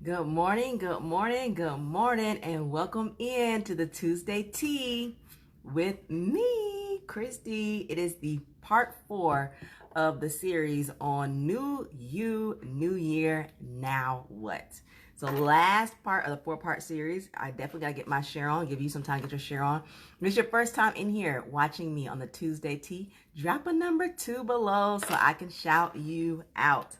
Good morning, good morning, good morning, and welcome in to the Tuesday Tea with me, Christy. It is the part 4 of the series on New You, New Year, Now What? So last part of the 4-part series, I definitely got to get my share on, give you some time to get your share on. If it's your first time in here watching me on the Tuesday Tea, drop a number 2 below so I can shout you out.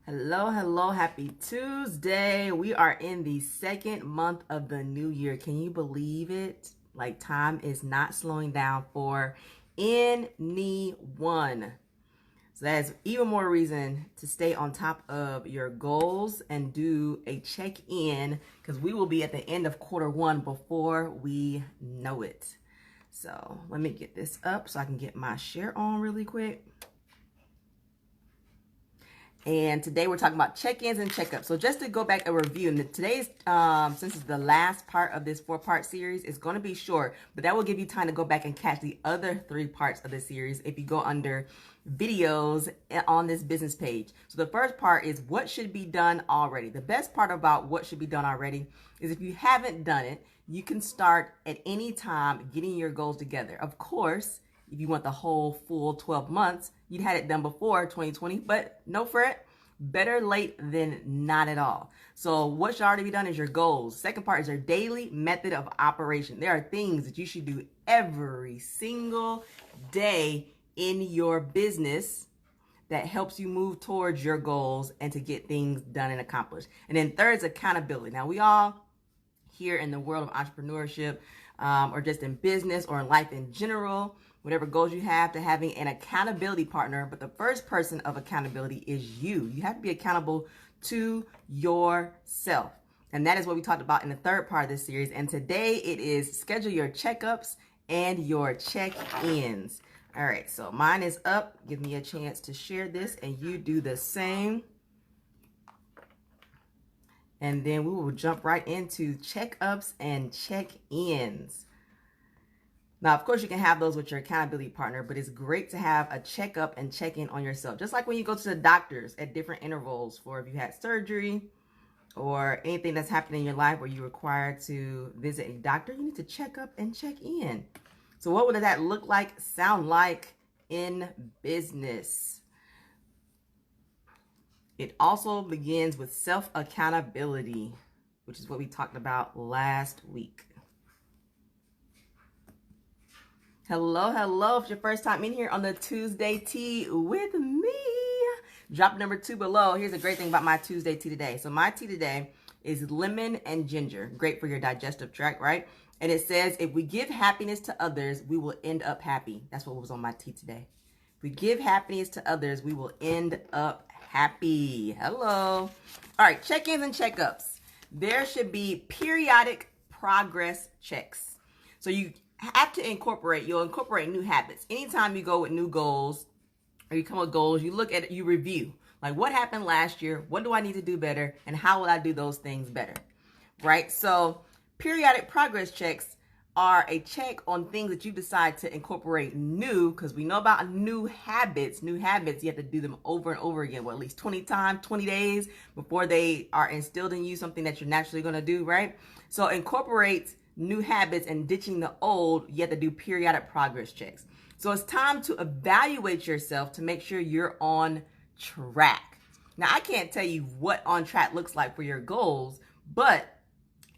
Hello, hello, happy Tuesday. We are in the second month of the new year. Can you believe it? Like, time is not slowing down for anyone. So that is even more reason to stay on top of your goals and do a check-in, because we will be at the end of quarter 1 before we know it. So let me get this up so I can get my share on really quick. And today we're talking about check-ins and checkups. So just to go back and review, and today's, since it's the last part of this 4-part series, it's going to be short, but that will give you time to go back and catch the other 3 parts of the series if you go under videos on this business page. So the first part is what should be done already. The best part about what should be done already is if you haven't done it, you can start at any time getting your goals together. Of course, if you want the whole full 12 months, you'd had it done before 2020, but no fret, better late than not at all. So what should already be done is your goals. Second part is your daily method of operation. There are things that you should do every single day in your business that helps you move towards your goals and to get things done and accomplished. And then third is accountability. Now, we all here in the world of entrepreneurship, or just in business or in life in general, whatever goals you have, to having an accountability partner. But the first person of accountability is you. You have to be accountable to yourself. And that is what we talked about in the third part of this series. And today it is schedule your checkups and your check-ins. All right, so mine is up. Give me a chance to share this and you do the same. And then we will jump right into checkups and check-ins. Now, of course, you can have those with your accountability partner, but it's great to have a checkup and check-in on yourself. Just like when you go to the doctors at different intervals for if you had surgery or anything that's happening in your life where you're required to visit a doctor, you need to check up and check in. So what would that look like, sound like in business? It also begins with self-accountability, which is what we talked about last week. Hello, hello. If it's your first time in here on the Tuesday Tea with me, drop number 2 below. Here's a great thing about my Tuesday tea today. So my tea today is lemon and ginger. Great for your digestive tract, right? And it says, if we give happiness to others, we will end up happy. That's what was on my tea today. If we give happiness to others, we will end up happy. Hello. All right, check-ins and checkups. There should be periodic progress checks. So you have to you'll incorporate new habits. Anytime you go with new goals or you come with goals, you look at it, you review. Like, what happened last year? What do I need to do better? And how will I do those things better? Right? So periodic progress checks are a check on things that you decide to incorporate new, because we know about new habits. New habits, you have to do them over and over again, at least 20 times, 20 days before they are instilled in you, something that you're naturally going to do, right? So incorporate new habits and ditching the old. You have to do periodic progress checks. So it's time to evaluate yourself to make sure you're on track. Now, I can't tell you what on track looks like for your goals, but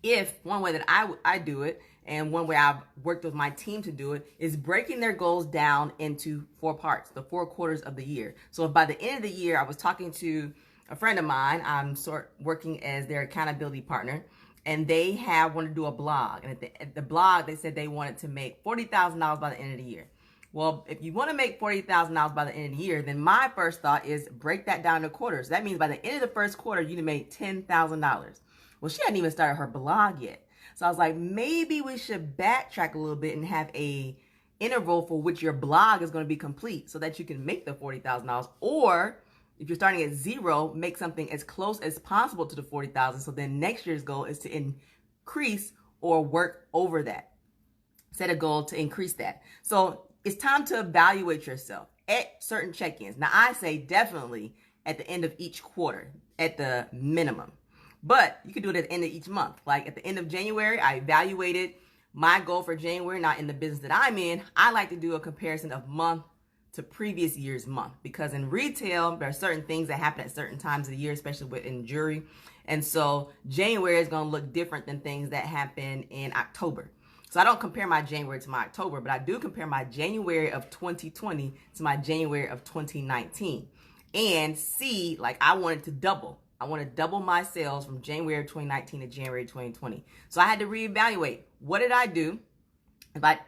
if one way that I do it, and one way I've worked with my team to do it, is breaking their goals down into 4 parts, the 4 quarters of the year. So if by the end of the year, I was talking to a friend of mine, I'm working as their accountability partner, and they wanted to do a blog. And at the blog, they said they wanted to make $40,000 by the end of the year. Well, if you want to make $40,000 by the end of the year, then my first thought is break that down into quarters. That means by the end of the first quarter, you need to make $10,000. Well, she hadn't even started her blog yet. So I was like, maybe we should backtrack a little bit and have a interval for which your blog is going to be complete so that you can make the $40,000. Or if you're starting at 0, make something as close as possible to the $40,000. So then next year's goal is to increase or work over that. Set a goal to increase that. So it's time to evaluate yourself at certain check-ins. Now, I say definitely at the end of each quarter. at the minimum. But you can do it at the end of each month. Like at the end of January, I evaluated my goal for January. Not in the business that I'm in, I like to do a comparison of month to previous year's month, because in retail, there are certain things that happen at certain times of the year, especially within jewelry. And so January is going to look different than things that happen in October. So I don't compare my January to my October, but I do compare my January of 2020 to my January of 2019 and see, like, I wanted to double. I want to double my sales from January of 2019 to January 2020. So I had to reevaluate. What did I do?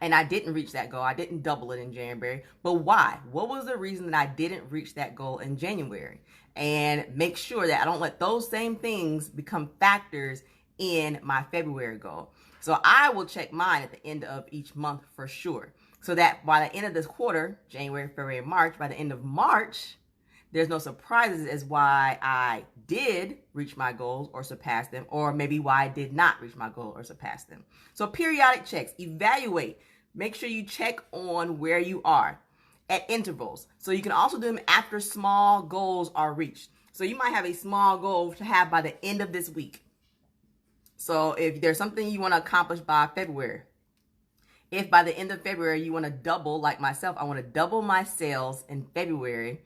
And I didn't reach that goal. I didn't double it in January. But why? What was the reason that I didn't reach that goal in January? And make sure that I don't let those same things become factors in my February goal. So I will check mine at the end of each month for sure. So that by the end of this quarter, January, February, March, by the end of March, there's no surprises as why I did reach my goals or surpass them, or maybe why I did not reach my goal or surpass them. So periodic checks, evaluate, make sure you check on where you are at intervals. So you can also do them after small goals are reached. So you might have a small goal to have by the end of this week. So if there's something you want to accomplish by February, if by the end of February you want to double, like myself, I want to double my sales in February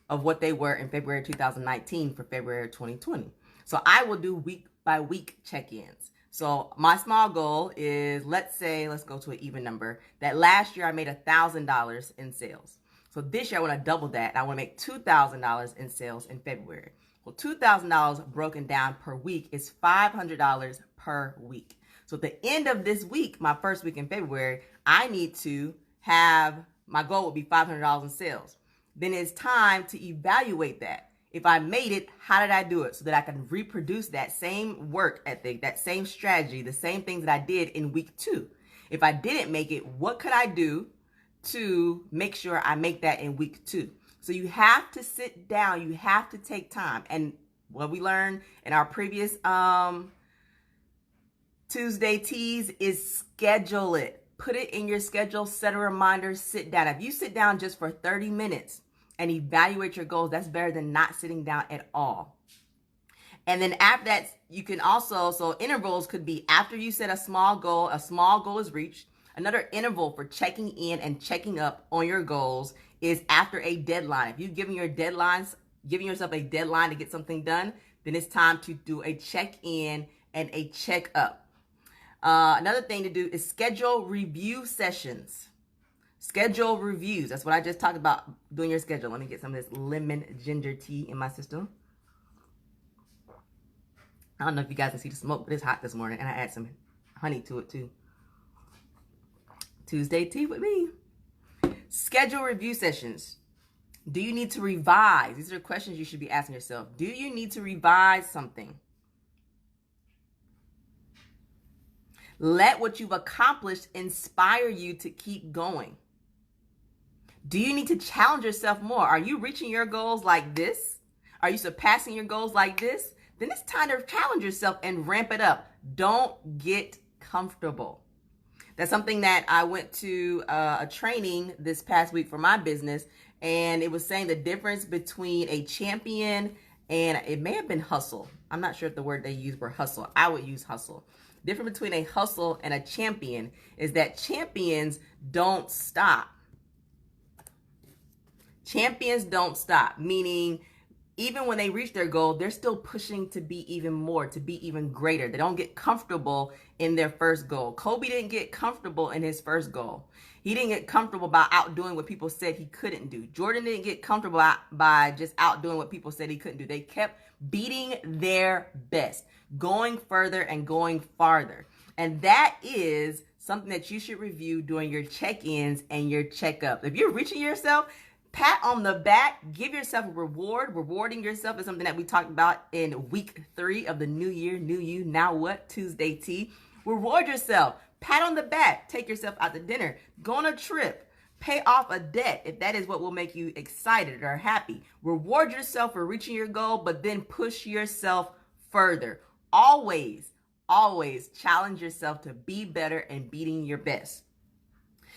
of what they were in February 2019 for February 2020. So I will do week by week check-ins. So my small goal is, let's go to an even number, that last year I made $1,000 in sales. So this year I want to double that. And I want to make $2,000 in sales in February. Well, $2,000 broken down per week is $500 per week. So at the end of this week, my first week in February, I need to have, my goal would be $500 in sales. Then it's time to evaluate that. If I made it, how did I do it? So that I can reproduce that same work ethic, that same strategy, the same things that I did in week 2. If I didn't make it, what could I do to make sure I make that in week 2? So you have to sit down, you have to take time. And what we learned in our previous Tuesday teas is schedule it. Put it in your schedule, set a reminder, sit down. If you sit down just for 30 minutes and evaluate your goals, that's better than not sitting down at all. And then after that, you can also, so intervals could be after you set a small goal is reached. Another interval for checking in and checking up on your goals is after a deadline. If you've given yourself a deadline to get something done, then it's time to do a check-in and a check-up. Another thing to do is schedule review sessions. Schedule reviews. That's what I just talked about, doing your schedule. Let me get some of this lemon ginger tea in my system. I don't know if you guys can see the smoke, but it's hot this morning, and I add some honey to it too. Tuesday tea with me. Schedule review sessions. Do you need to revise? These are questions you should be asking yourself. Do you need to revise something? Let what you've accomplished inspire you to keep going. Do you need to challenge yourself more? Are you reaching your goals like this? Are you surpassing your goals like this? Then it's time to challenge yourself and ramp it up. Don't get comfortable. That's something that I went to a training this past week for my business, and it was saying the difference between a champion and it may have been hustle. I'm not sure if the word they used were hustle. I would use hustle. Difference between a hustle and a champion is that champions don't stop. Champions don't stop, meaning even when they reach their goal, they're still pushing to be even more, to be even greater. They don't get comfortable in their first goal. Kobe didn't get comfortable in his first goal. He didn't get comfortable by outdoing what people said he couldn't do. Jordan didn't get comfortable by just outdoing what people said he couldn't do. They kept beating their best, going further and going farther. And that is something that you should review during your check-ins and your checkups. If you're reaching yourself, pat on the back, give yourself a reward. Rewarding yourself is something that we talked about in week 3 of the New Year, New You, Now What, Tuesday Tea. Reward yourself. Pat on the back. Take yourself out to dinner. Go on a trip. Pay off a debt if that is what will make you excited or happy. Reward yourself for reaching your goal, but then push yourself further. Always, always challenge yourself to be better and beating your best.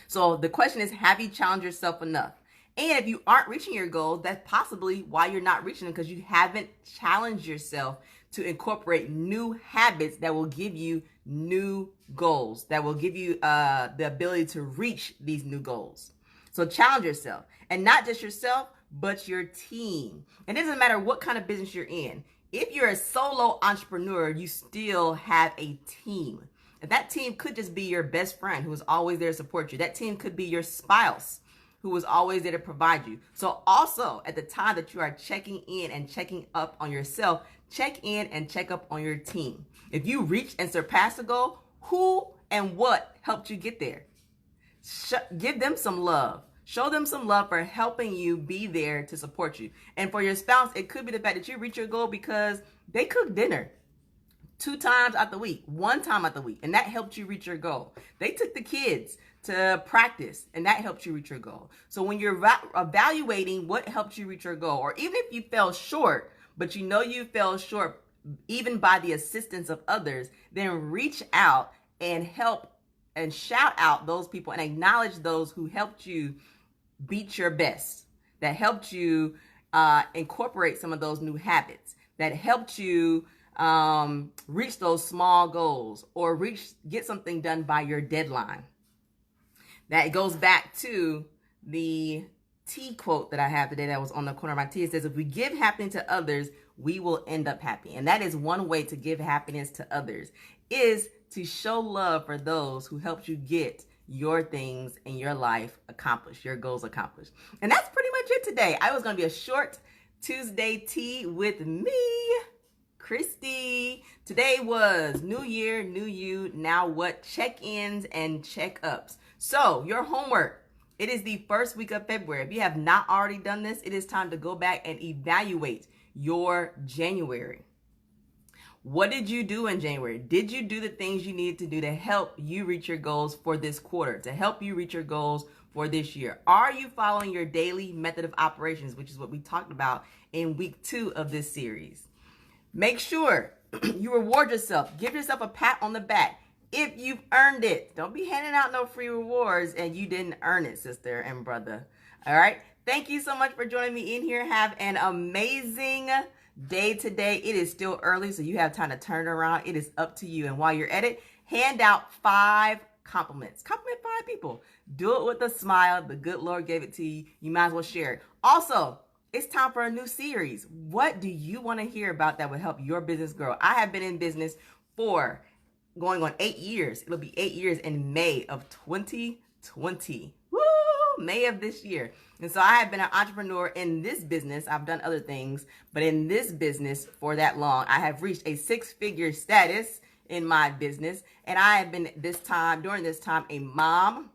So the question is, have you challenged yourself enough? And if you aren't reaching your goals, that's possibly why you're not reaching them, because you haven't challenged yourself to incorporate new habits that will give you new goals, that will give you the ability to reach these new goals. So challenge yourself, and not just yourself, but your team. And it doesn't matter what kind of business you're in. If you're a solo entrepreneur, you still have a team. And that team could just be your best friend who is always there to support you. That team could be your spouse who is always there to provide you. So also, at the time that you are checking in and checking up on yourself, check in and check up on your team. If you reach and surpass a goal, who and what helped you get there? Give them some love. Show them some love for helping you be there to support you. And for your spouse, it could be the fact that you reach your goal because they cook dinner 2 times out the week, 1 time out the week, and that helped you reach your goal. They took the kids to practice, and that helped you reach your goal. So when you're evaluating what helped you reach your goal, or even if you fell short, but you know you fell short even by the assistance of others, then reach out and help and shout out those people and acknowledge those who helped you beat your best, that helped you incorporate some of those new habits, that helped you reach those small goals, or get something done by your deadline. That goes back to the T quote that I have today that was on the corner of my T. It says, if we give happiness to others, we will end up happy. And that is one way to give happiness to others, is to show love for those who helped you get your things in your life accomplished, your goals accomplished. And that's pretty much it today. I was going to be a short Tuesday tea with me, Christy. Today was New Year, New You, now what? Check-ins and check-ups. So your homework, it is the first week of February. If you have not already done this, it is time to go back and evaluate your January. What did you do in January? Did you do the things you needed to do to help you reach your goals for this quarter, to help you reach your goals for this year? Are you following your daily method of operations, which is what we talked about in week 2 of this series? Make sure you reward yourself. Give yourself a pat on the back if you've earned it. Don't be handing out no free rewards and you didn't earn it, sister and brother. All right? Thank you so much for joining me in here. Have an amazing day today. It is still early, so you have time to turn it around. It is up to you. And while you're at it, hand out 5 compliments. Compliment 5 people. Do it with a smile. The good Lord gave it to you. You might as well share it. Also, it's time for a new series. What do you want to hear about that will help your business grow? I have been in business for going on 8 years. It'll be 8 years in May of 2020. Woo! May of this year. And so I have been an entrepreneur in this business. I've done other things, but in this business for that long, I have reached a 6-figure status in my business. And I have been during this time, a mom,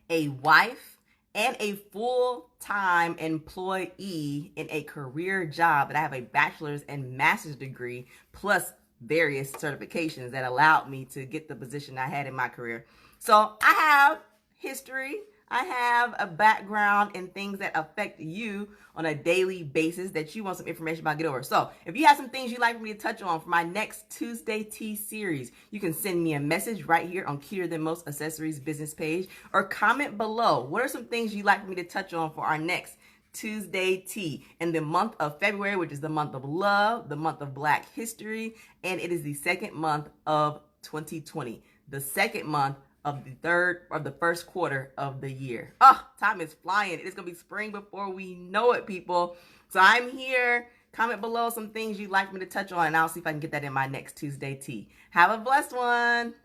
a wife, and a full-time employee in a career job that I have a bachelor's and master's degree, plus various certifications that allowed me to get the position I had in my career. So I have history. I have a background in things that affect you on a daily basis that you want some information about, get over. So if you have some things you'd like for me to touch on for my next Tuesday Tea series, you can send me a message right here on Cuter Than Most Accessories business page, or comment below. What are some things you'd like for me to touch on for our next Tuesday Tea in the month of February, which is the month of love, the month of Black history, and it is the 2nd month of 2020, the 2nd month of the first quarter of the year. Oh, time is flying. It is going to be spring before we know it, people. So I'm here. Comment below some things you'd like me to touch on, and I'll see if I can get that in my next Tuesday Tea. Have a blessed one.